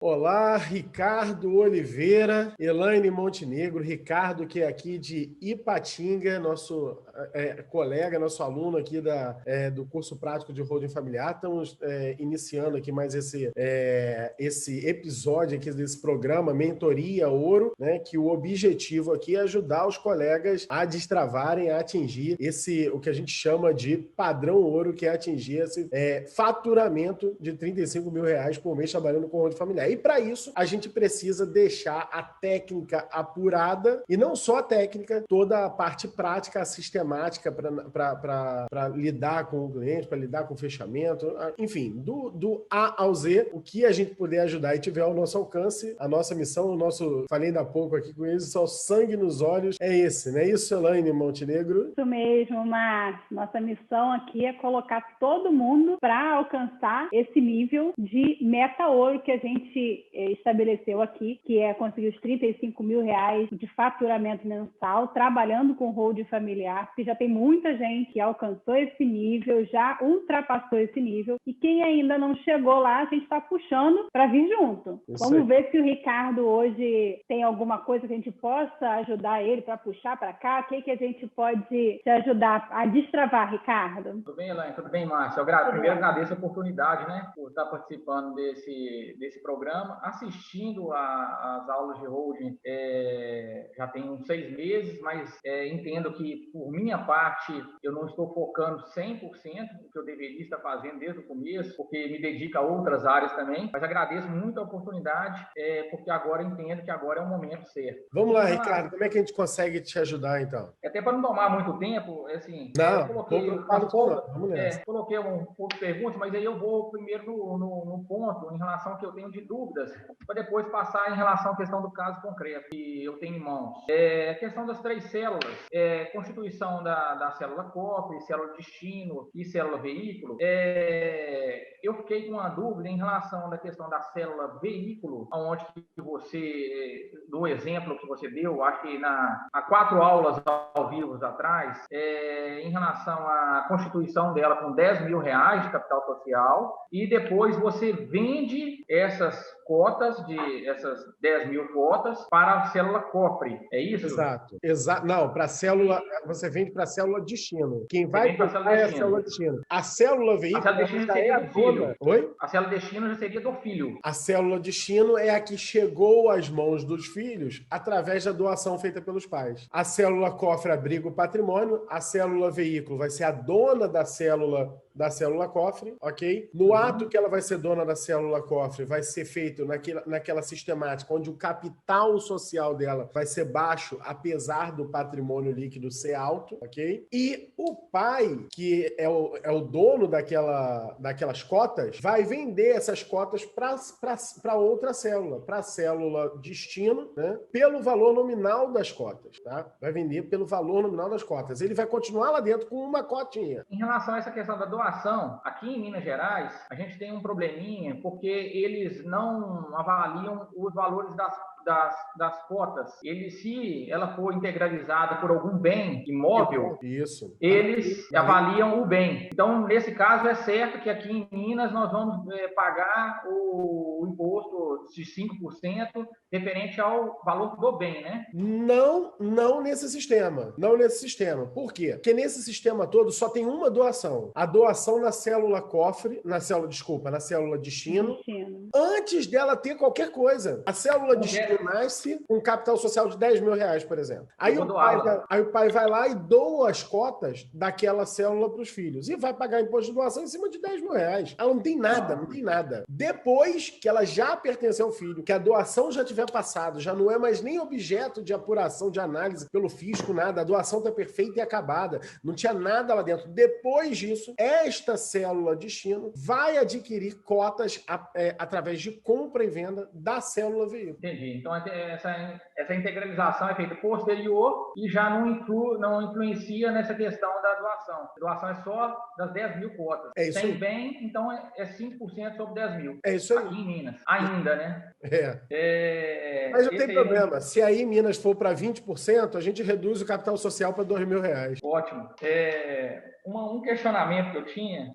Olá, Ricardo Oliveira, Elaine Montenegro, Ricardo, que é aqui de Ipatinga, nosso colega, nosso aluno aqui do curso prático de holding familiar. Estamos iniciando aqui mais esse episódio aqui desse programa Mentoria Ouro, né? Que o objetivo aqui é ajudar os colegas a destravarem, a atingir o que a gente chama de padrão ouro, que é atingir esse faturamento de R$35 mil por mês trabalhando com holding familiar. E para isso, a gente precisa deixar a técnica apurada, e não só a técnica, toda a parte prática, a sistemática para lidar com o cliente, para lidar com o fechamento, enfim, do A ao Z, o que a gente puder ajudar e tiver ao nosso alcance, a nossa missão, falei ainda há pouco aqui com eles, só sangue nos olhos, é esse, não é isso, Elaine Montenegro? Isso mesmo, Márcio. Nossa missão aqui é colocar todo mundo para alcançar esse nível de meta ouro que a gente estabeleceu aqui, que é conseguir os R$35 mil de faturamento mensal, trabalhando com holding familiar, porque já tem muita gente que alcançou esse nível, já ultrapassou esse nível, e quem ainda não chegou lá, a gente está puxando para vir junto. Vamos ver se o Ricardo hoje tem alguma coisa que a gente possa ajudar ele para puxar para cá. O que a gente pode te ajudar a destravar, Ricardo? Tudo bem, Elaine? Tudo bem, Márcio? Primeiro agradeço a oportunidade, né, por estar participando desse programa, assistindo às aulas de holding já tem uns 6 meses, mas entendo que, por minha parte, eu não estou focando 100% do que eu deveria estar fazendo desde o começo, porque me dedico a outras áreas também, mas agradeço muito a oportunidade, porque agora entendo que agora é o momento certo. Vamos lá, Ricardo, como é que a gente consegue te ajudar, então? Até para não tomar muito tempo, assim, não, eu coloquei um pouco de perguntas, mas aí eu vou primeiro no ponto, em relação ao que eu tenho de dúvidas, para depois passar em relação à questão do caso concreto que eu tenho em mãos. A questão das 3 células, constituição da célula COP, célula destino e célula veículo, eu fiquei com uma dúvida em relação da questão da célula veículo, onde você, do exemplo que você deu, acho que há 4 aulas ao vivo atrás, em relação à constituição dela com R$10 mil de capital social, e depois você vende essas R$10 mil para a célula COPRE, é isso? Exato. Não, para a célula, você vende para a célula destino. Quem vai comprar é a célula destino. A célula veículo é a dona. Oi? A célula destino já seria do filho. A célula destino é a que chegou às mãos dos filhos através da doação feita pelos pais. A célula cofre abriga o patrimônio, a célula veículo vai ser a dona da célula cofre, ok? No ato que ela vai ser dona da célula cofre, vai ser feito naquela sistemática onde o capital social dela vai ser baixo, apesar do patrimônio líquido ser alto, ok? E o pai, que é o dono daquelas cotas, vai vender essas cotas para outra célula, para a célula destino, né? Pelo valor nominal das cotas, tá? Vai vender pelo valor nominal das cotas. Ele vai continuar lá dentro com uma cotinha. Em relação a essa questão da doação, aqui em Minas Gerais, a gente tem um probleminha, porque eles não avaliam os valores das cotas. Se ela for integralizada por algum bem imóvel, eles avaliam o bem. Então, nesse caso, é certo que aqui em Minas nós vamos pagar o imposto de 5% referente ao valor do bem, né? Não nesse sistema. Não nesse sistema. Por quê? Porque nesse sistema todo só tem uma doação. A doação na célula cofre, na célula destino, antes dela ter qualquer coisa. A célula destino nasce com um capital social de R$10 mil, por exemplo. Aí o pai vai lá e doa as cotas daquela célula para os filhos e vai pagar imposto de doação em cima de R$10 mil. Ela não tem nada. Depois que ela já pertence ao filho, que a doação já tiver passado, já não é mais nem objeto de apuração, de análise pelo fisco, nada. A doação está perfeita e acabada. Não tinha nada lá dentro. Depois disso, esta célula destino vai adquirir cotas através de compra e venda da célula veículo. Entendi. Então, essa integralização é feita posterior e já não influencia nessa questão da doação. A doação é só das 10 mil cotas. É isso Sem aí. bem, então é 5% sobre 10 mil. É isso aí. Aqui em Minas. Ainda, né? Mas não tem problema. Se aí Minas for para 20%, a gente reduz o capital social para R$2 mil. Ótimo. um questionamento que eu tinha,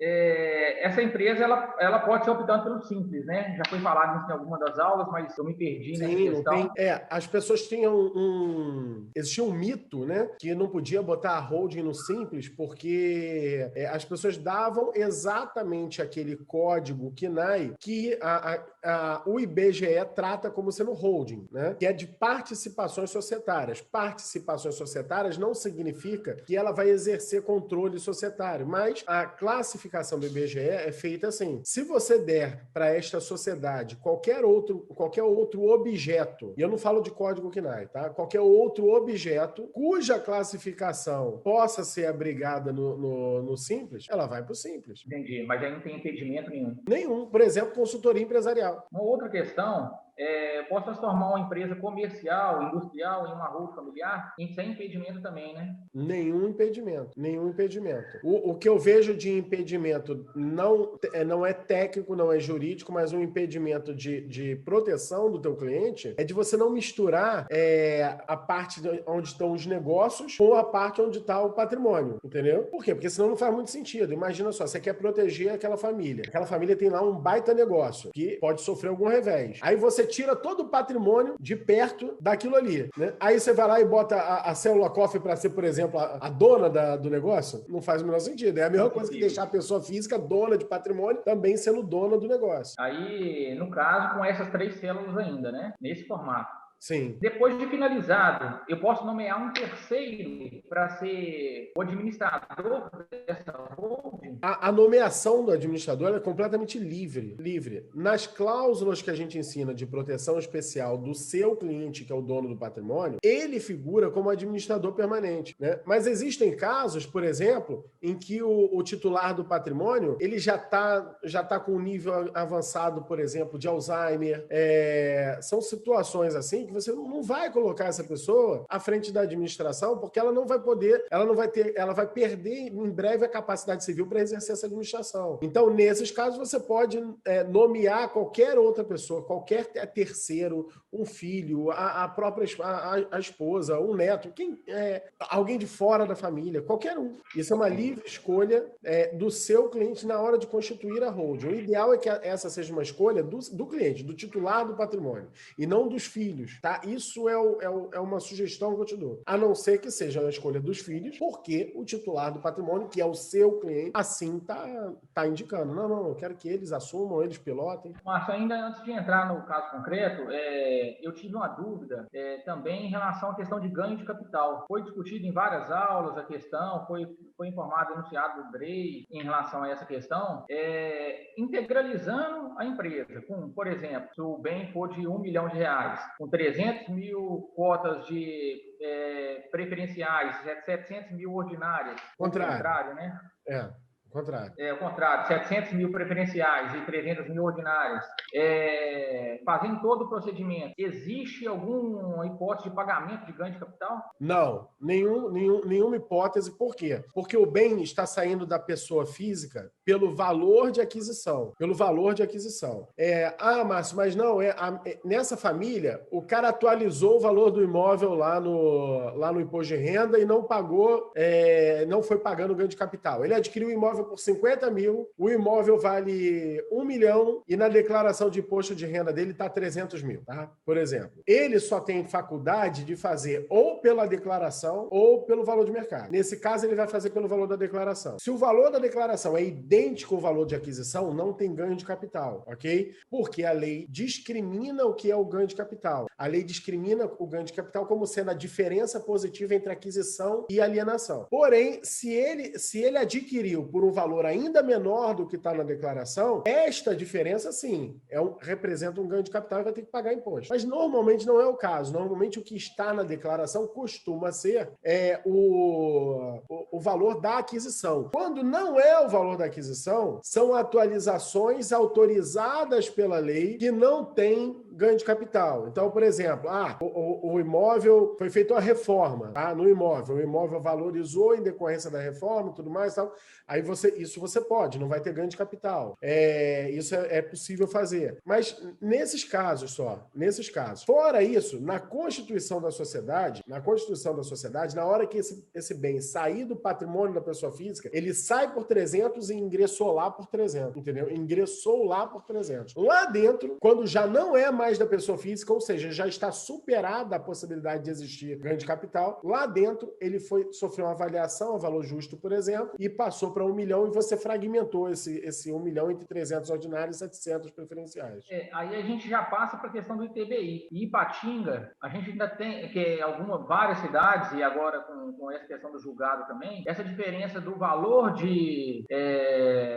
essa empresa ela pode ser optando pelo simples, né? Já foi falado isso em alguma das aulas, mas eu me perdi nessa questão. As pessoas tinham existia um mito, né? Que não podia botar a holding no simples, porque as pessoas davam exatamente aquele código KNAI que o IBGE trata como sendo holding, né? Que é de participações societárias. Participações societárias não significa que ela vai exercer controle societário, mas a classificação do IBGE é feita assim: se você der para esta sociedade qualquer outro objeto, e eu não falo de código KNAI, tá? Qualquer outro objeto cuja classificação possa ser abrigada no simples, ela vai para o simples. Entendi, mas aí não tem impedimento nenhum. Nenhum. Por exemplo, consultoria empresarial. Uma outra questão, posso transformar uma empresa comercial, industrial em uma holding familiar? Sem impedimento também, né? Nenhum impedimento. O que eu vejo de impedimento não é técnico, não é jurídico, mas um impedimento de proteção do teu cliente é de você não misturar a parte onde estão os negócios com a parte onde está o patrimônio, entendeu? Por quê? Porque senão não faz muito sentido. Imagina só, você quer proteger aquela família. Aquela família tem lá um baita negócio que pode sofrer algum revés. Aí você tira todo o patrimônio de perto daquilo ali, né? Aí você vai lá e bota a célula cofre para ser, por exemplo, a dona do negócio. Não faz o menor sentido. É a mesma coisa que deixar a pessoa física dona de patrimônio também sendo dona do negócio. Aí, no caso, com essas 3 células ainda, né? Nesse formato. Sim. Depois de finalizado, eu posso nomear um terceiro para ser o administrador dessa holding? A nomeação do administrador é completamente livre. Nas cláusulas que a gente ensina de proteção especial do seu cliente, que é o dono do patrimônio, ele figura como administrador permanente, né? Mas existem casos, por exemplo, em que o titular do patrimônio ele já tá com um nível avançado, por exemplo, de Alzheimer. São situações assim que você não vai colocar essa pessoa à frente da administração, porque ela vai perder em breve a capacidade civil para exercer essa administração. Então, nesses casos, você pode nomear qualquer outra pessoa, qualquer terceiro, um filho, a própria a esposa, um neto, alguém de fora da família, qualquer um. Isso é uma livre escolha do seu cliente na hora de constituir a holding. O ideal é que essa seja uma escolha do cliente, do titular do patrimônio, e não dos filhos. Tá? Isso é uma sugestão que eu te dou. A não ser que seja a escolha dos filhos, porque o titular do patrimônio, que é o seu cliente, assim tá indicando. Não, eu quero que eles assumam, eles pilotem. Márcio, ainda antes de entrar no caso concreto, eu tive uma dúvida também em relação à questão de ganho de capital. Foi discutido em várias aulas a questão, foi informado, anunciado o DREI em relação a essa questão, integralizando a empresa, por exemplo, se o bem for de R$1 milhão, com 300 mil cotas de preferenciais, 700 mil ordinárias. Contrário, né? Contrário. O contrário, 700 mil preferenciais e 300 mil ordinárias. Fazendo todo o procedimento, existe alguma hipótese de pagamento de ganho de capital? Não, nenhuma hipótese. Por quê? Porque o bem está saindo da pessoa física pelo valor de aquisição. Márcio, mas não, nessa família, o cara atualizou o valor do imóvel lá no imposto de renda e não pagou, não foi pagando ganho de capital. Ele adquiriu o imóvel por 50 mil, o imóvel vale 1 milhão e na declaração de imposto de renda dele está 300 mil, tá? Por exemplo. Ele só tem faculdade de fazer ou pela declaração ou pelo valor de mercado. Nesse caso, ele vai fazer pelo valor da declaração. Se o valor da declaração é idêntico ao valor de aquisição, não tem ganho de capital, ok? Porque a lei discrimina o que é o ganho de capital. A lei discrimina o ganho de capital como sendo a diferença positiva entre aquisição e alienação. Porém, se ele adquiriu por um valor ainda menor do que está na declaração, esta diferença, sim, representa um ganho de capital e vai ter que pagar imposto. Mas normalmente não é o caso. Normalmente o que está na declaração costuma ser o valor da aquisição. Quando não é o valor da aquisição, são atualizações autorizadas pela lei que não têm ganho de capital. Então, por exemplo, o imóvel foi feita uma reforma, tá? No imóvel, o imóvel valorizou em decorrência da reforma e tudo mais e tal. Aí isso você pode, não vai ter ganho de capital. Isso é possível fazer. Mas nesses casos, fora isso, na Constituição da sociedade, na hora que esse bem sair do patrimônio da pessoa física, ele sai por 300 e ingressou lá por 300, entendeu? Ingressou lá por 300. Lá dentro, quando já não é mais da pessoa física, ou seja, já está superada a possibilidade de existir ganho de capital, lá dentro ele sofreu uma avaliação a valor justo, por exemplo, e passou para 1 milhão e você fragmentou esse 1 milhão entre 300 ordinários e 700 preferenciais. Aí a gente já passa para a questão do ITBI. E Ipatinga, a gente ainda tem, que várias cidades, e agora com essa questão do julgado também, essa diferença do valor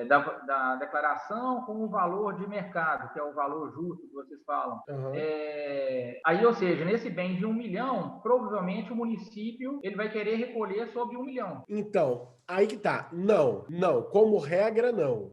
da declaração com o valor de mercado, que é o valor justo que vocês falam. Uhum. Aí, ou seja, nesse bem de 1 milhão, provavelmente o município ele vai querer recolher sobre 1 milhão. Então, aí que tá. Não. Como regra, não.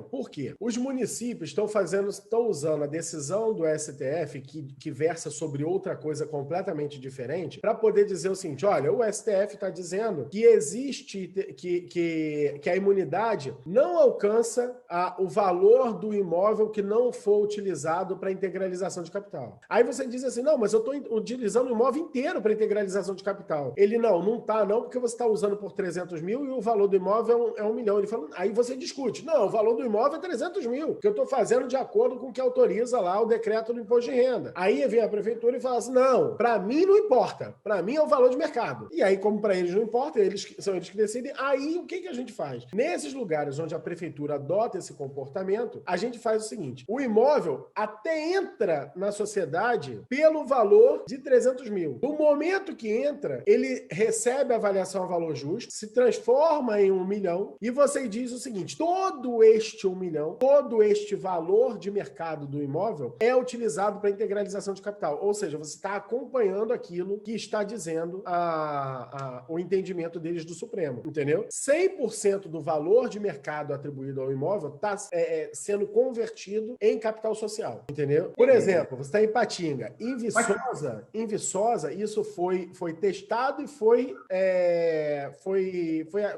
Por quê? Os municípios estão usando a decisão do STF, que versa sobre outra coisa completamente diferente, para poder dizer o seguinte: olha, o STF está dizendo que existe, que a imunidade não alcança o valor do imóvel que não for utilizado para integralização de capital. Aí você diz assim: não, mas eu estou utilizando o imóvel inteiro para integralização de capital. Ele não tá, porque você está usando por 300 mil e o valor do imóvel é 1 milhão. Ele fala, aí você discute. Não, o valor do imóvel é 300 mil, que eu estou fazendo de acordo com o que autoriza lá o decreto do imposto de renda. Aí vem a prefeitura e fala assim, não, para mim não importa. Para mim é o valor de mercado. E aí, como para eles não importa, são eles que decidem, aí o que a gente faz? Nesses lugares onde a prefeitura adota esse comportamento, a gente faz o seguinte: o imóvel até entra na sociedade pelo valor de 300 mil. No momento que entra, ele recebe a avaliação a valor justo, se transforma em 1 milhão, e você diz o seguinte: todo este 1 milhão, todo este valor de mercado do imóvel é utilizado para integralização de capital. Ou seja, você está acompanhando aquilo que está dizendo o entendimento deles do Supremo, entendeu? 100% do valor de mercado atribuído ao imóvel está sendo convertido em capital social, entendeu? Por exemplo, você está em Ipatinga. Em Viçosa, isso foi testado e foi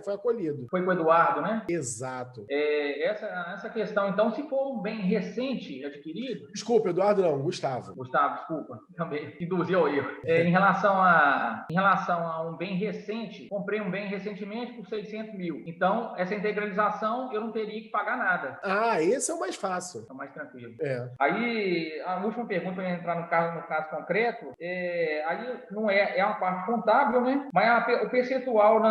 acolhido. Foi com o Eduardo, né? Exato. Essa questão, então, se for um bem recente adquirido... Desculpa, Eduardo não, Gustavo. Gustavo, desculpa, também induziu ao erro. Em relação a um bem recente, comprei um bem recentemente por 600 mil. Então, essa integralização, eu não teria que pagar nada. Esse é o mais fácil. É o mais tranquilo. Aí, a última pergunta, para entrar no caso concreto, aí não é uma parte contábil, né? Mas o percentual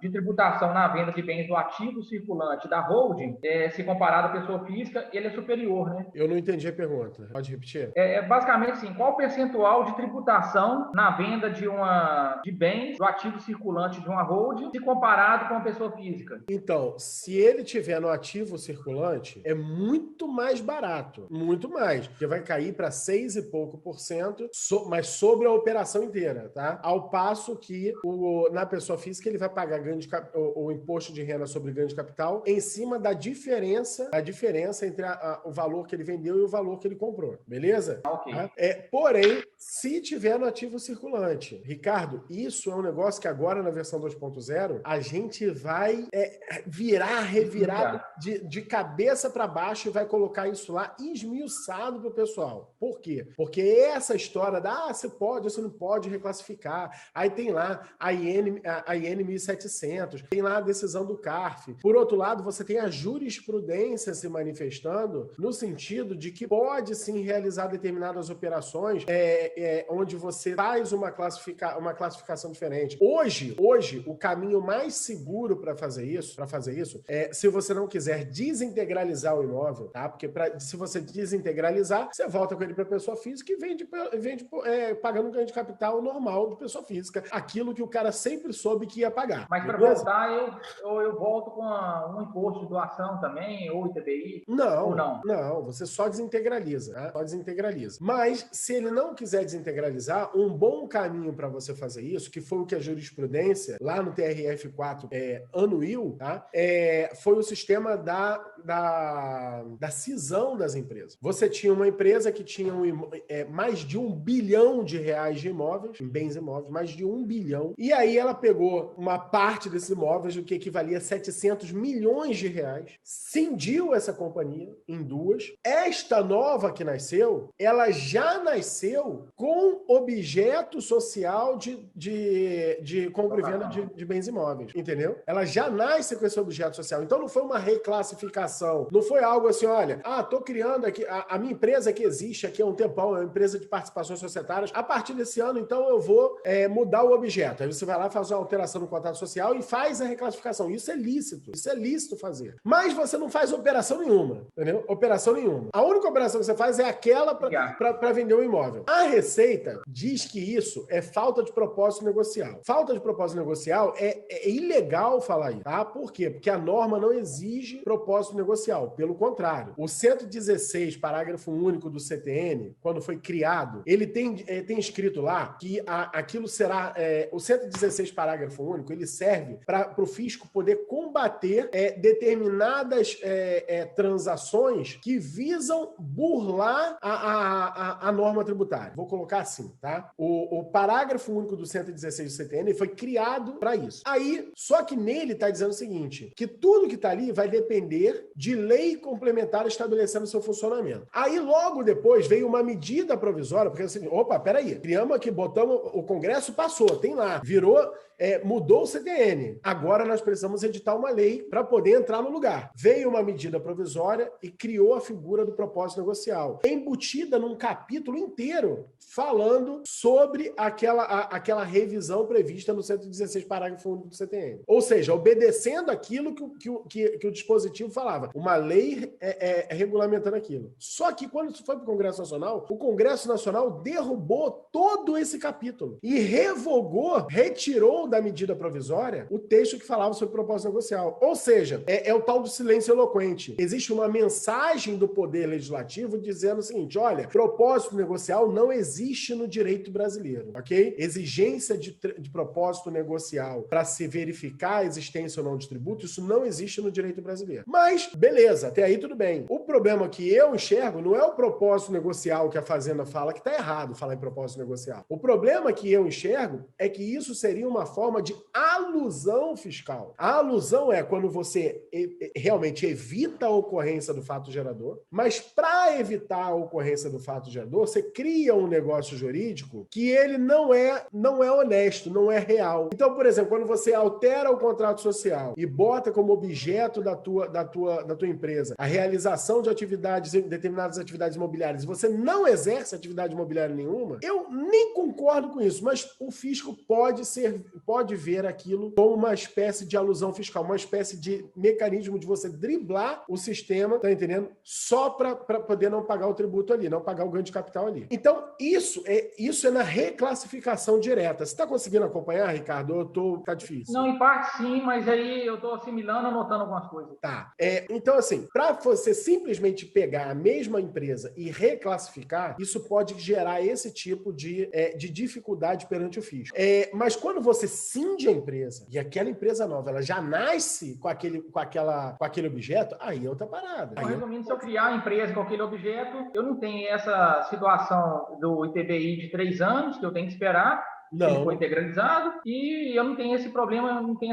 de tributação na venda de bens do ativo circulante da holding, se comparado à pessoa física, ele é superior, né? Eu não entendi a pergunta. Pode repetir? Basicamente, assim, qual o percentual de tributação na venda de bens do ativo circulante de uma holding, se comparado com a pessoa física? Então, se ele tiver no ativo circulante, é muito mais barato. Muito mais. Porque vai cair para 6 e pouco %, mas sobre a operação inteira, tá? Ao passo que na pessoa física ele vai pagar o imposto de renda sobre ganho de capital em cima da diferença entre o valor que ele vendeu e o valor que ele comprou. Beleza? Ok. Porém, se tiver no ativo circulante, Ricardo, isso é um negócio que agora na versão 2.0 a gente vai revirar de cabeça para baixo e vai colocar isso lá esmiuçado pro pessoal. Por quê? Porque essa história você pode, você não pode reclassificar. Aí tem lá a IN 1700, tem lá a decisão do CARF. Por outro lado, você tem a jurisprudência se manifestando no sentido de que pode sim realizar determinadas operações onde você faz uma classificação diferente. Hoje, o caminho mais seguro para fazer isso é se você não quiser desintegralizar o imóvel, tá? Porque se você desintegralizar, você volta com ele para pessoa física e vende pagando um ganho de capital normal de pessoa física, aquilo que o cara sempre soube que ia pagar. Mas para voltar, eu volto com um imposto de doação também, ou ITBI? Não, ou não? Não, você só desintegraliza, tá? Só desintegraliza. Mas, se ele não quiser desintegralizar, um bom caminho para você fazer isso, que foi o que a jurisprudência, lá no TRF4, anuiu, tá? Foi o sistema da cisão das empresas. Você tinha uma empresa que tinha mais de R$ 1 bilhão de imóveis, em bens imóveis, mais de 1 bilhão. E aí ela pegou uma parte desses imóveis, o que equivalia a 700 milhões de reais, cindiu essa companhia em duas. Esta nova que nasceu, ela já nasceu com objeto social de compra e venda de bens imóveis, entendeu? Ela já nasce com esse objeto social. Então não foi uma reclassificação, não foi algo assim, olha, tô criando aqui, a minha empresa que existe aqui há um tempão, é uma empresa de participações societárias, a partir desse ano, então, eu vou mudar o objeto. Aí você vai lá, faz uma alteração no contrato social e faz a reclassificação. Isso é lícito fazer. Mas você não faz operação nenhuma, entendeu? Operação nenhuma. A única operação que você faz é aquela para vender um imóvel. A Receita diz que isso é falta de propósito negocial. Falta de propósito negocial é ilegal falar isso, tá? Por quê? Porque a norma não exige propósito negocial. Pelo contrário, o 116, parágrafo único do CTN, quando foi criado, ele tem escrito lá que aquilo será... o 116, parágrafo único, ele serve para o fisco poder combater determinadas transações que visam burlar a norma tributária. Vou colocar assim, tá? O parágrafo único do 116 do CTN foi criado para isso. Aí, só que nele está dizendo o seguinte, que tudo que está ali vai depender de lei complementar estabelecendo seu funcionamento. Aí, logo depois, veio uma medida provisória, porque assim, opa, peraí, criamos aqui, botamos, o Congresso passou, tem lá, virou, mudou o CTN. Agora nós precisamos editar uma lei para poder entrar no lugar. Veio uma medida provisória e criou a figura do propósito negocial, embutida num capítulo inteiro falando sobre aquela revisão prevista no 116, parágrafo único do CTN. Ou seja, obedecendo aquilo que o dispositivo falava. Uma lei regulamentando aquilo. Só que quando isso foi para o Congresso Nacional, o Congresso Nacional derrubou todo esse capítulo e revogou, retirou da medida provisória o texto que falava sobre propósito negocial. Ou seja, é o tal do silêncio eloquente. Existe uma mensagem do Poder Legislativo dizendo o seguinte, olha, propósito negocial não existe no direito brasileiro, ok? Exigência de propósito negocial para se verificar a existência ou não de tributo, isso não existe no direito brasileiro. Mas, beleza, até aí tudo bem. O problema que eu enxergo não é o propósito negocial que a Fazenda fala, que está errado falar em propósito negocial. O problema que eu enxergo é que isso seria uma forma de alusão fiscal. A alusão é quando você realmente evita a ocorrência do fato gerador, mas para evitar a ocorrência do fato gerador, você cria um negócio jurídico que ele não é honesto, não é real. Então, por exemplo, quando você altera o contrato social e bota como objeto da tua empresa a realização de determinadas atividades imobiliárias, e você não exerce atividade imobiliária nenhuma, eu nem concordo com isso, mas o fisco pode ver aquilo como uma espécie de alusão fiscal, uma espécie de mecanismo de você driblar o sistema, tá entendendo? Só para poder não pagar o tributo ali, não pagar o ganho de capital ali. Então, isso é na reclassificação direta. Você está conseguindo acompanhar, Ricardo? Tá difícil? Não, em parte sim, mas aí eu estou assimilando, anotando algumas coisas. Tá. Então, assim, para você simplesmente pegar a mesma empresa e reclassificar, isso pode gerar esse tipo de dificuldade perante o fisco. Mas quando você cinde a empresa, e aquela empresa nova, ela já nasce com aquele objeto, aí é outra parada. Então, resumindo, se eu criar a empresa com aquele objeto, eu não tenho essa situação do ITBI de 3 anos, que eu tenho que esperar, ele foi integralizado, e eu não tenho esse problema, porque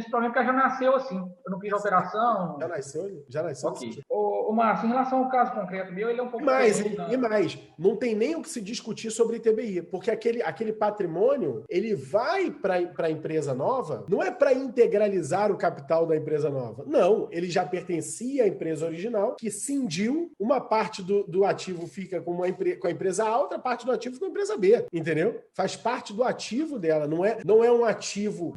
já nasceu assim. Eu não fiz a operação. Já nasceu. Ok. Ô, Márcio, em relação ao caso concreto meu, ele é um pouco... E mais, não tem nem o que se discutir sobre ITBI, porque aquele patrimônio, ele vai para a empresa nova, não é para integralizar o capital da empresa nova. Não, ele já pertencia à empresa original, que cindiu, uma parte do ativo fica com a empresa A, outra parte do ativo com a empresa B, entendeu? Faz parte do ativo dela, não é um ativo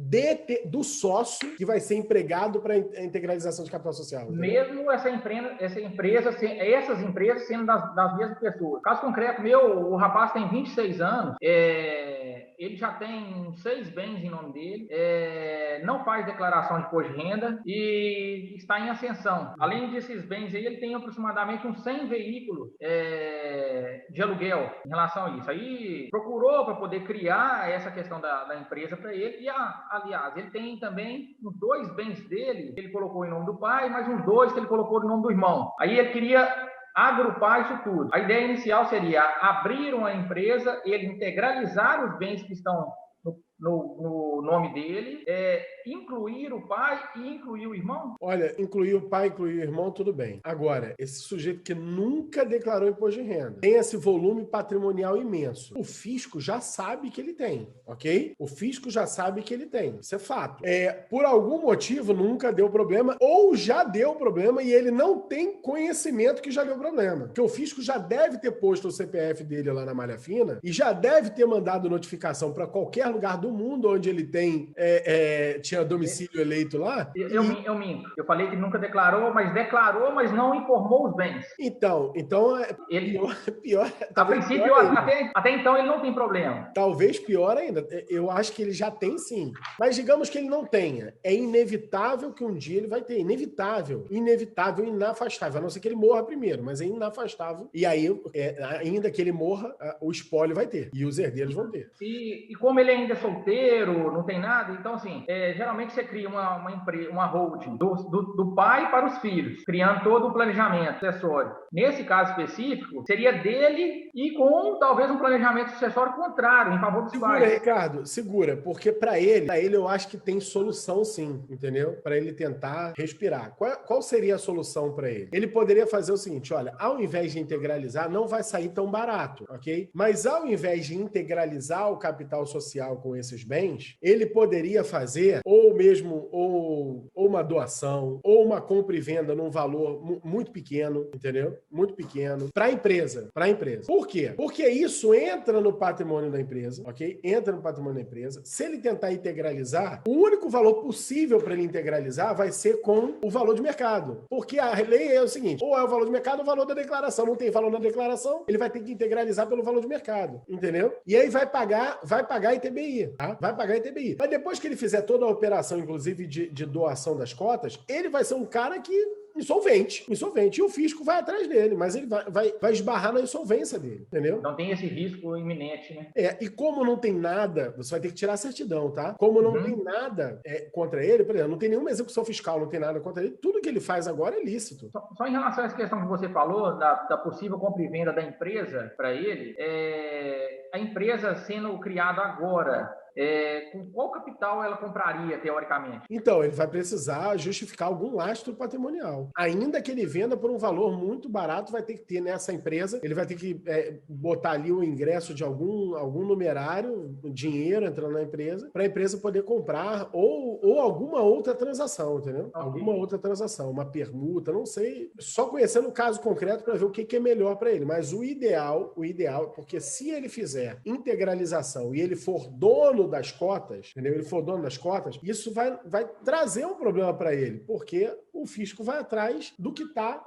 do sócio que vai ser empregado para a integralização de capital social. Entendeu? Mesmo essas empresas sendo das mesmas pessoas. Caso concreto meu, o rapaz tem 26 anos, ele já tem 6 bens em nome dele, não faz declaração de imposto de renda e está em ascensão. Além desses bens aí, ele tem aproximadamente uns 100 veículos de aluguel em relação a isso. Aí procurou para poder criar essa questão da empresa para ele e, aliás, ele tem também uns 2 bens dele que ele colocou em nome do pai, mais uns 2 que ele colocou em nome do irmão. Aí ele queria agrupar isso tudo. A ideia inicial seria abrir uma empresa, ele integralizar os bens que estão no nome dele, incluir o pai e incluir o irmão? Olha, incluir o pai, incluir o irmão, tudo bem. Agora, esse sujeito que nunca declarou imposto de renda, tem esse volume patrimonial imenso, o fisco já sabe que ele tem, ok? O fisco já sabe que ele tem, isso é fato. Por algum motivo, nunca deu problema, ou já deu problema e ele não tem conhecimento que já deu problema. Porque o fisco já deve ter posto o CPF dele lá na malha fina e já deve ter mandado notificação para qualquer lugar do mundo onde ele tinha domicílio eleito lá. Eu minto. Eu falei que nunca declarou, mas não informou os bens. Então pior. A princípio, até então, ele não tem problema. Talvez pior ainda. Eu acho que ele já tem, sim. Mas digamos que ele não tenha. É inevitável que um dia ele vai ter. Inevitável, inafastável. A não ser que ele morra primeiro, mas é inafastável. E aí, ainda que ele morra, o espólio vai ter. E os herdeiros vão ter. E como ele ainda é solteiro, não tem nada, então, assim, geralmente você cria uma holding do pai para os filhos, criando todo o planejamento sucessório. Nesse caso específico, seria dele e com talvez um planejamento sucessório contrário, em favor dos pais. Segura, Ricardo, segura, porque para ele eu acho que tem solução sim, entendeu? Para ele tentar respirar. Qual seria a solução para ele? Ele poderia fazer o seguinte, olha, ao invés de integralizar, não vai sair tão barato, ok? Mas ao invés de integralizar o capital social com esses bens, ele poderia fazer ou uma doação, ou uma compra e venda num valor muito pequeno, entendeu? Muito pequeno, para a empresa. Por quê? Porque isso entra no patrimônio da empresa, ok? Entra no patrimônio da empresa. Se ele tentar integralizar, o único valor possível para ele integralizar vai ser com o valor de mercado. Porque a lei é o seguinte, ou é o valor de mercado ou o valor da declaração. Não tem valor na declaração, ele vai ter que integralizar pelo valor de mercado, entendeu? E aí vai pagar ITBI, tá? Vai pagar ITBI. Mas depois que ele fizer toda a operação, inclusive de doação das cotas, ele vai ser um cara que insolvente. E o fisco vai atrás dele, mas ele vai esbarrar na insolvência dele, entendeu? Não tem esse risco iminente, né? E como não tem nada, você vai ter que tirar a certidão, tá? Como não tem nada contra ele, por exemplo, não tem nenhuma execução fiscal, não tem nada contra ele, tudo que ele faz agora é lícito. Só em relação a essa questão que você falou, da possível compra e venda da empresa para ele, a empresa sendo criada agora, com qual capital ela compraria, teoricamente? Então, ele vai precisar justificar algum lastro patrimonial. Ainda que ele venda por um valor muito barato, vai ter que ter nessa empresa, ele vai ter que botar ali o ingresso de algum numerário, dinheiro entrando na empresa, para a empresa poder comprar ou alguma outra transação, entendeu? Okay. Alguma outra transação, uma permuta, não sei. Só conhecendo o caso concreto para ver o que é melhor para ele. Mas o ideal, porque se ele fizer integralização e ele for dono das cotas, entendeu? Ele for dono das cotas, isso vai trazer um problema para ele, porque o fisco vai atrás do que está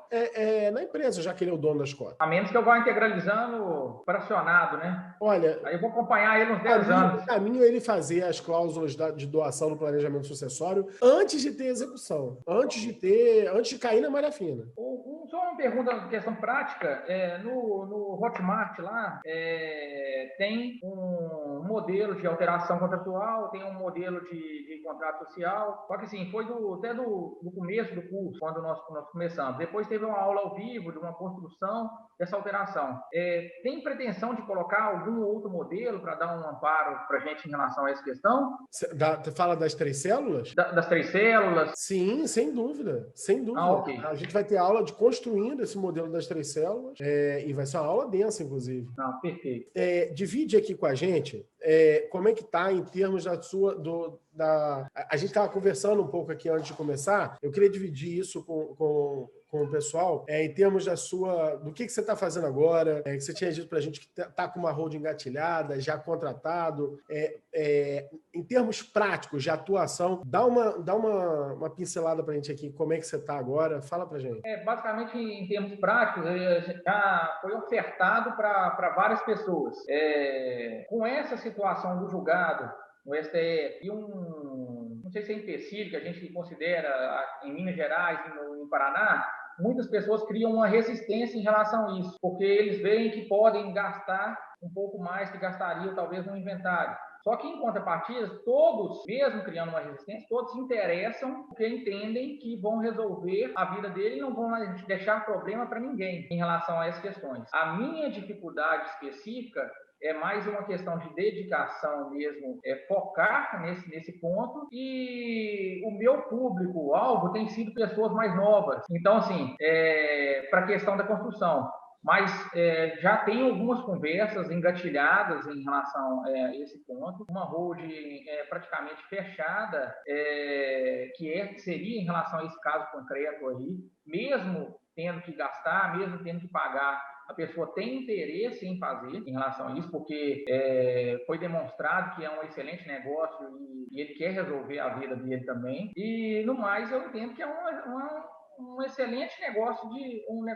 na empresa, já que ele é o dono das cotas. A menos que eu vá integralizando fracionado, né? Olha... Aí eu vou acompanhar ele uns 10 anos. O caminho é ele fazer as cláusulas de doação no planejamento sucessório antes de ter execução, antes de cair na malha fina. Só uma pergunta, questão prática, no Hotmart lá, tem um modelo de alteração contratual, tem um modelo de contrato social, só que assim, foi até do começo do curso, quando nós começamos. Depois teve uma aula ao vivo de uma construção dessa alteração. Tem pretensão de colocar algum outro modelo para dar um amparo para a gente em relação a essa questão? Você fala das 3 células? Das 3 células? Sim, sem dúvida. Sem dúvida. Okay. A gente vai ter aula de construindo esse modelo das 3 células e vai ser uma aula densa, inclusive. Perfeito. Divide aqui com a gente como é que está em termos da sua... A gente estava conversando um pouco aqui antes de começar, eu queria dividir isso com o pessoal, em termos do que você está fazendo agora, que você tinha dito para a gente que está com uma holding engatilhada, já contratado, em termos práticos de atuação, dá uma pincelada para a gente aqui, como é que você está agora, fala para a gente. Basicamente, em termos práticos, já foi ofertado para várias pessoas. Com essa situação do julgado, no STF, e não sei se é empecilho, que a gente considera em Minas Gerais e no Paraná, muitas pessoas criam uma resistência em relação a isso, porque eles veem que podem gastar um pouco mais que gastariam talvez no inventário. Só que, em contrapartida, todos, mesmo criando uma resistência, todos se interessam porque entendem que vão resolver a vida dele e não vão deixar problema para ninguém em relação a essas questões. A minha dificuldade específica é mais uma questão de dedicação mesmo, focar nesse ponto, e o meu público-alvo tem sido pessoas mais novas. Então, assim, para a questão da construção, mas já tem algumas conversas engatilhadas em relação a esse ponto, uma holding praticamente fechada, que seria em relação a esse caso concreto aí, mesmo tendo que gastar, mesmo tendo que pagar, a pessoa tem interesse em fazer em relação a isso, porque foi demonstrado que é um excelente negócio e ele quer resolver a vida dele também. E, no mais, eu entendo que é um excelente negócio, um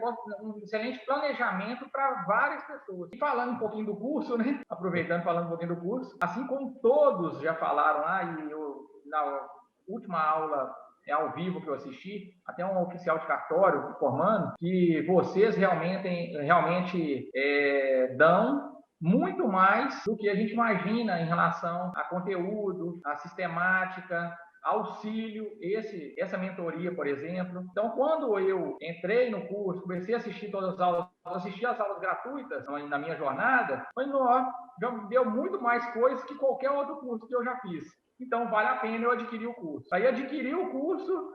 excelente planejamento para várias pessoas. E falando um pouquinho do curso, né? Aproveitando, falando um pouquinho do curso, assim como todos já falaram lá, e eu, na última aula ao vivo que eu assisti, até um oficial de cartório informando que vocês realmente dão muito mais do que a gente imagina em relação a conteúdo, a sistemática, auxílio, essa mentoria, por exemplo. Então, quando eu entrei no curso, comecei a assistir todas as aulas, assisti as aulas gratuitas na minha jornada, já deu muito mais coisas que qualquer outro curso que eu já fiz. Então, vale a pena eu adquirir o curso. Aí, adquiri o curso,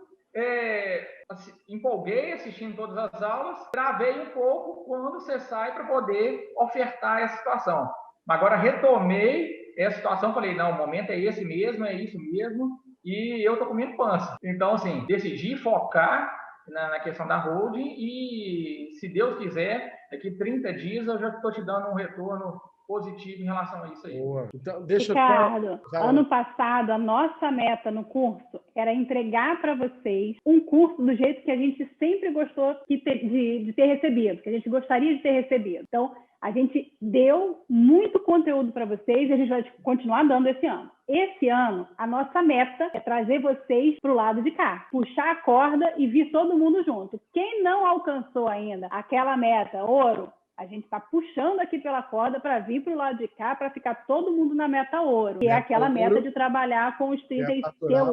empolguei assistindo todas as aulas, travei um pouco quando você sai para poder ofertar essa situação. Mas agora, retomei essa situação, falei, não, o momento é esse mesmo, é isso mesmo, e eu tô comendo pança. Então, assim, decidi focar na questão da holding e, se Deus quiser, daqui 30 dias eu já estou te dando um retorno positivo em relação a isso aí. Boa. Então, deixa Ricardo, ano passado, a nossa meta no curso era entregar para vocês um curso do jeito que a gente sempre gostou de ter recebido, que a gente gostaria de ter recebido. Então, a gente deu muito conteúdo para vocês e a gente vai continuar dando esse ano. Esse ano, a nossa meta é trazer vocês para o lado de cá, puxar a corda e vir todo mundo junto. Quem não alcançou ainda aquela meta, ouro, a gente está puxando aqui pela corda para vir para o lado de cá, para ficar todo mundo na meta ouro, que é aquela meta de trabalhar com os ter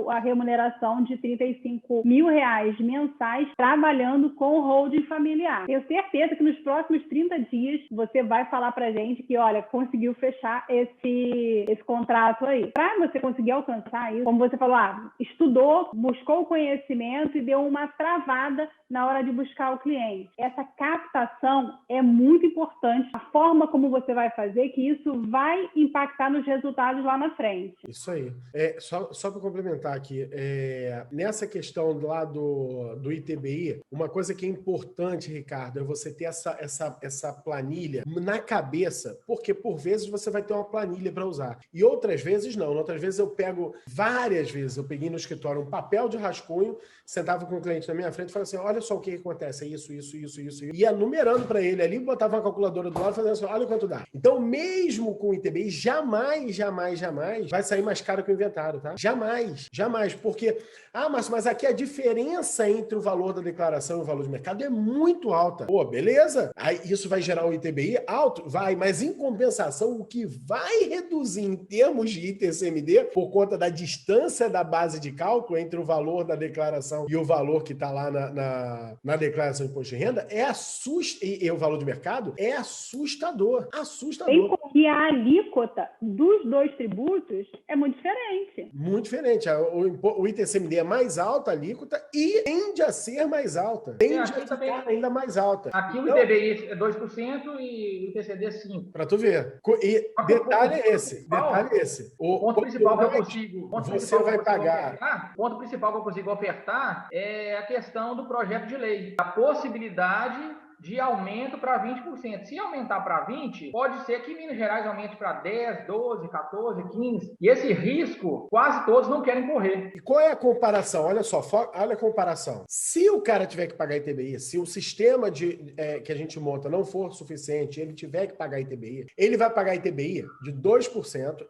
a remuneração de R$35 mil mensais, trabalhando com o holding familiar. Tenho certeza que nos próximos 30 dias você vai falar para a gente que, olha, conseguiu fechar esse contrato aí. Para você conseguir alcançar isso, como você falou, estudou, buscou o conhecimento e deu uma travada na hora de buscar o cliente. Essa captação é muito importante, a forma como você vai fazer, que isso vai impactar nos resultados lá na frente. Isso aí. Só para complementar aqui, nessa questão lá do ITBI, uma coisa que é importante, Ricardo, é você ter essa planilha na cabeça, porque por vezes você vai ter uma planilha para usar. E outras vezes não. Outras vezes várias vezes eu peguei no escritório um papel de rascunho, sentava com o cliente na minha frente e falava assim, olha só o que acontece, é isso. Ia numerando para ele ali, botava uma calculadora do lado, fazendo assim, olha quanto dá. Então, mesmo com o ITBI, jamais vai sair mais caro que o inventário, tá? Jamais. Porque, Márcio, mas aqui a diferença entre o valor da declaração e o valor de mercado é muito alta. Pô, beleza. Aí isso vai gerar um ITBI alto? Vai, mas em compensação, o que vai reduzir em termos de ITCMD, por conta da distância da base de cálculo entre o valor da declaração e o valor que está lá na declaração de imposto de renda, e o valor de mercado, é assustador. E a alíquota dos dois tributos é muito diferente. Muito diferente. O ITCMD é mais alta, a alíquota, e tende a ser mais alta. Tende a ficar ainda mais alta. Aqui o ITBI é 2% e o ITCD é 5%. Para tu ver. E detalhe é esse. O ponto principal que eu consigo... Você vai pagar... O ponto principal que eu consigo ofertar é a questão do projeto de lei. A possibilidade de aumento para 20%. Se aumentar para 20%, pode ser que Minas Gerais aumente para 10%, 12%, 14%, 15%. E esse risco, quase todos não querem correr. E qual é a comparação? Olha só, olha a comparação. Se o cara tiver que pagar ITBI, se o sistema que a gente monta não for suficiente, ele tiver que pagar ITBI, ele vai pagar ITBI de 2%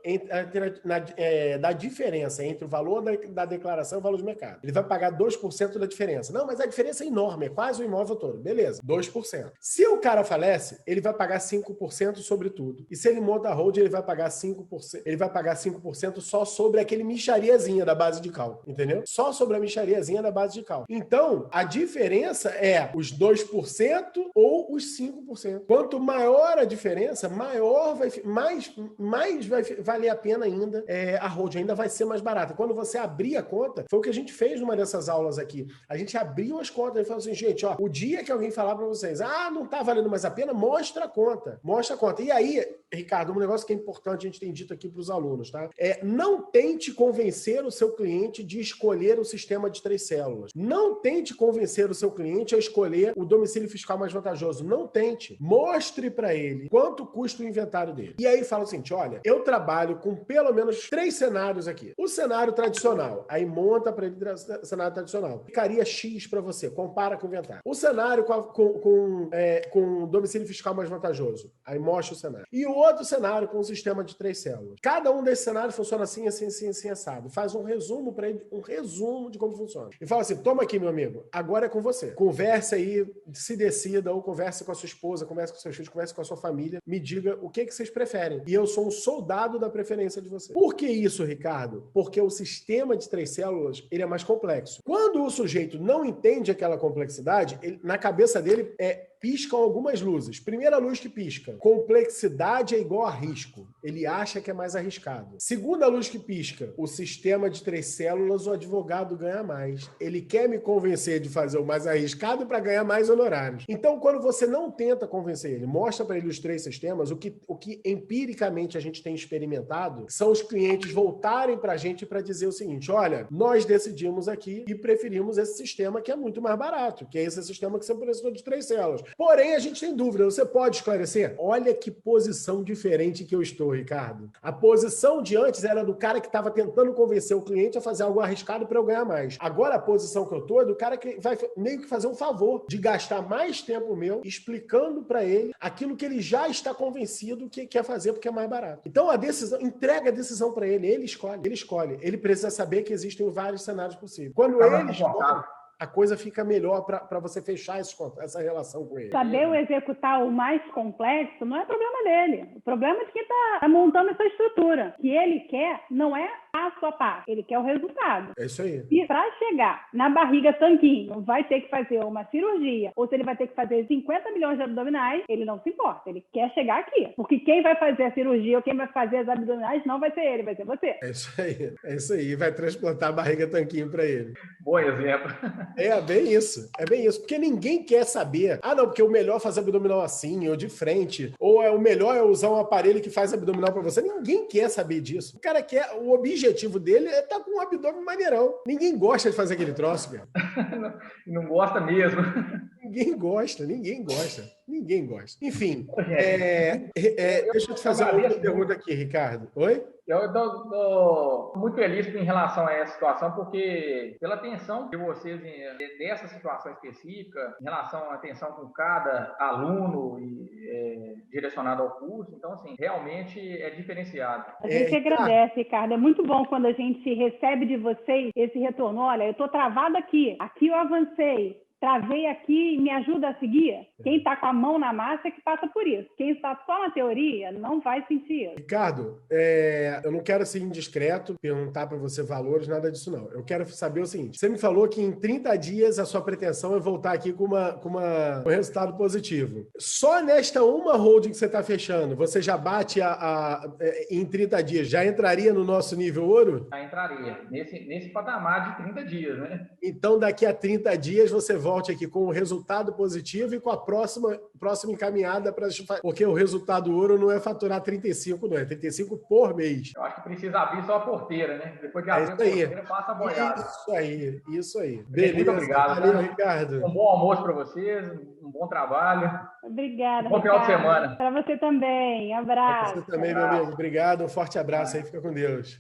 da diferença entre o valor da declaração e o valor de mercado. Ele vai pagar 2% da diferença. Não, mas a diferença é enorme, é quase o imóvel todo. Beleza, 2%. 2%. Se o cara falece, ele vai pagar 5% sobre tudo. E se ele monta a holding, ele vai pagar 5%. Ele vai pagar 5% só sobre aquele mixariazinha da base de cálculo, entendeu? Só sobre a mixariazinha da base de cálculo. Então, a diferença é os 2% ou os 5%. Quanto maior a diferença, maior mais vai valer a pena ainda a holding, ainda vai ser mais barata. Quando você abrir a conta, foi o que a gente fez numa dessas aulas aqui. A gente abriu as contas e falou assim, gente, ó, o dia que alguém falar para vocês, não tá valendo mais a pena, mostra a conta. Mostra a conta. E aí, Ricardo, um negócio que é importante, a gente tem dito aqui para os alunos, tá? Não tente convencer o seu cliente de escolher o sistema de 3 células. Não tente convencer o seu cliente a escolher o domicílio fiscal mais vantajoso. Não tente. Mostre para ele quanto custa o inventário dele. E aí fala o seguinte, olha, eu trabalho com pelo menos 3 cenários aqui. O cenário tradicional, aí monta para ele o cenário tradicional. Ficaria X para você, compara com o inventário. O cenário com domicílio fiscal mais vantajoso, aí mostra o cenário. E o outro cenário com um sistema de 3 células. Cada um desses cenários funciona assim, assim, assim, assim, assado. Faz um resumo para ele, um resumo de como funciona. E fala assim, toma aqui, meu amigo, agora é com você. Converse aí, se decida, ou converse com a sua esposa, converse com seus filhos, converse com a sua família, me diga o que vocês preferem. E eu sou um soldado da preferência de vocês. Por que isso, Ricardo? Porque o sistema de 3 células, ele é mais complexo. Quando o sujeito não entende aquela complexidade, na cabeça dele piscam algumas luzes. Primeira luz que pisca, complexidade é igual a risco. Ele acha que é mais arriscado. Segunda luz que pisca, o sistema de 3 células, o advogado ganha mais. Ele quer me convencer de fazer o mais arriscado para ganhar mais honorários. Então, quando você não tenta convencer ele, mostra para ele os 3 sistemas, o que empiricamente a gente tem experimentado são os clientes voltarem para a gente para dizer o seguinte, olha, nós decidimos aqui e preferimos esse sistema que é muito mais barato, que é esse sistema que você precisou de 3 células. Porém, a gente tem dúvida. Você pode esclarecer? Olha que posição diferente que eu estou, Ricardo. A posição de antes era do cara que estava tentando convencer o cliente a fazer algo arriscado para eu ganhar mais. Agora, a posição que eu estou é do cara que vai meio que fazer um favor de gastar mais tempo meu explicando para ele aquilo que ele já está convencido que quer fazer porque é mais barato. Então, entrega a decisão para ele. Ele escolhe. Ele precisa saber que existem vários cenários possíveis. Quando ele escolhe, a coisa fica melhor para você fechar essa relação com ele. Saber executar o mais complexo não é problema dele. O problema é de quem está montando essa estrutura. O que ele quer não é passo a passo. Ele quer o resultado. É isso aí. E para chegar na barriga tanquinho, vai ter que fazer uma cirurgia, ou se ele vai ter que fazer 50 milhões de abdominais, ele não se importa. Ele quer chegar aqui. Porque quem vai fazer a cirurgia ou quem vai fazer as abdominais não vai ser ele, vai ser você. É isso aí. É isso aí. Vai transplantar a barriga tanquinho para ele. Bom exemplo. É bem isso. É bem isso. Porque ninguém quer saber. Não, porque o melhor é fazer abdominal assim, ou de frente. Ou o melhor é usar um aparelho que faz abdominal para você. Ninguém quer saber disso. O cara quer... O objetivo dele é estar com um abdômen maneirão. Ninguém gosta de fazer aquele troço, cara. Não gosta mesmo. Ninguém gosta. Enfim, deixa eu te fazer uma outra pergunta aqui, Ricardo. Oi? Eu estou muito feliz em relação a essa situação, porque pela atenção de vocês nessa situação específica, em relação à atenção com cada aluno e direcionado ao curso, então, assim, realmente é diferenciado. A gente agradece, Ricardo. É muito bom quando a gente recebe de vocês esse retorno. Olha, eu estou travado aqui eu avancei. Travei aqui e me ajuda a seguir. Quem está com a mão na massa é que passa por isso. Quem está só na teoria não vai sentir isso. Ricardo, eu não quero ser indiscreto, perguntar para você valores, nada disso não. Eu quero saber o seguinte, você me falou que em 30 dias a sua pretensão é voltar aqui com um resultado positivo. Só nesta uma holding que você está fechando, você já bate em 30 dias, já entraria no nosso nível ouro? Já entraria. Nesse patamar de 30 dias, né? Então, daqui a 30 dias, você volte aqui com um resultado positivo e com a próxima encaminhada, porque o resultado ouro não é faturar 35, não é 35 por mês. Eu acho que precisa abrir só a porteira, né? Depois de abrir a porteira, passa a boiada. Isso aí. Beleza. Muito obrigado. Valeu, Ricardo. Um bom almoço para vocês, um bom trabalho. Obrigada, bom final de semana. Para você também. Abraço. Para você também, meu amigo. Obrigado. Um forte abraço aí. Fica com Deus.